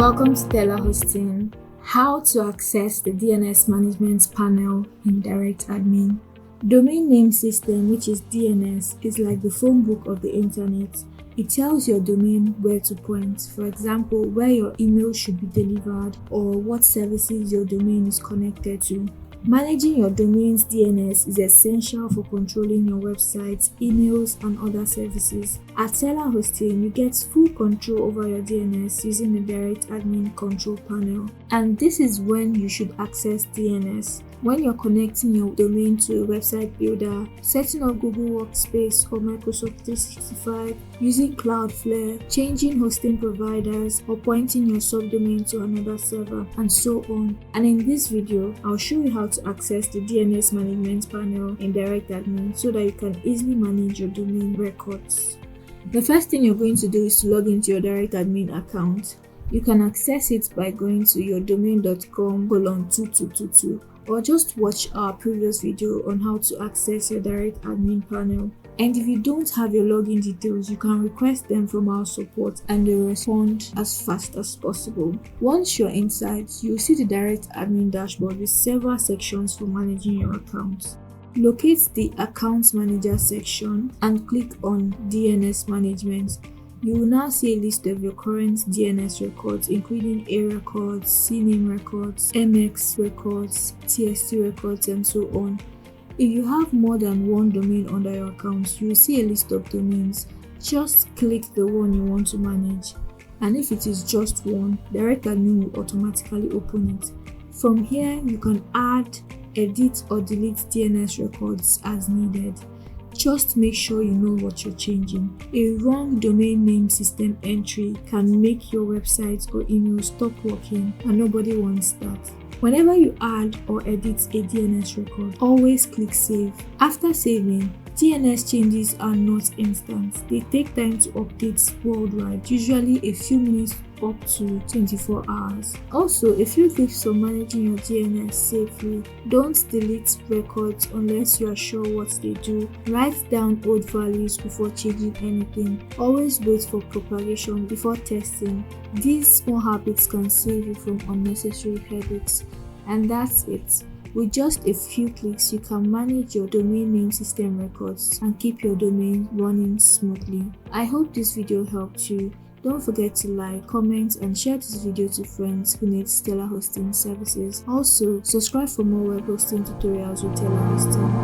Welcome to telaHosting. How to access the DNS Management panel in DirectAdmin. Domain name system, which is DNS, is like the phone book of the internet. It tells your domain where to point, for example, where your email should be delivered or what services your domain is connected to. Managing your domain's DNS is essential for controlling your website, emails, and other services. At telaHosting, you get full control over your DNS using the DirectAdmin control panel. And this is when you should access DNS. When you're connecting your domain to a website builder, setting up Google Workspace or Microsoft 365, using Cloudflare, changing hosting providers, or pointing your subdomain to another server, and so on. And in this video, I'll show you how to access the DNS Management panel in DirectAdmin so that you can easily manage your domain records. The first thing you're going to do is to log into your DirectAdmin account. You can access it by going to yourdomain.com/2222 or just watch our previous video on how to access your DirectAdmin panel. And if you don't have your login details, you can request them from our support and they will respond as fast as possible. Once you're inside, you'll see the DirectAdmin dashboard with several sections for managing your accounts. Locate the Accounts Manager section and click on DNS Management. You will now see a list of your current DNS records, including A records, CNAME records, MX records, TST records, and so on. If you have more than one domain under your account, you will see a list of domains. Just click the one you want to manage, and if it is just one, DirectAdmin will automatically open it. From here, you can add, edit, or delete DNS records as needed. Just make sure you know what you're changing. A wrong domain name system entry can make your website or email stop working, and nobody wants that. Whenever you add or edit a DNS record, always click Save. After saving, DNS changes are not instant. They take time to update worldwide, usually a few minutes up to 24 hours. Also, a few tips for managing your DNS safely. Don't delete records unless you are sure what they do. Write down old values before changing anything. Always wait for propagation before testing. These small habits can save you from unnecessary headaches. And that's it. With just a few clicks, you can manage your domain name system records and keep your domain running smoothly. I hope this video helped you. Don't forget to like, comment, and share this video to friends who need telaHosting services. Also, subscribe for more web hosting tutorials with telaHosting.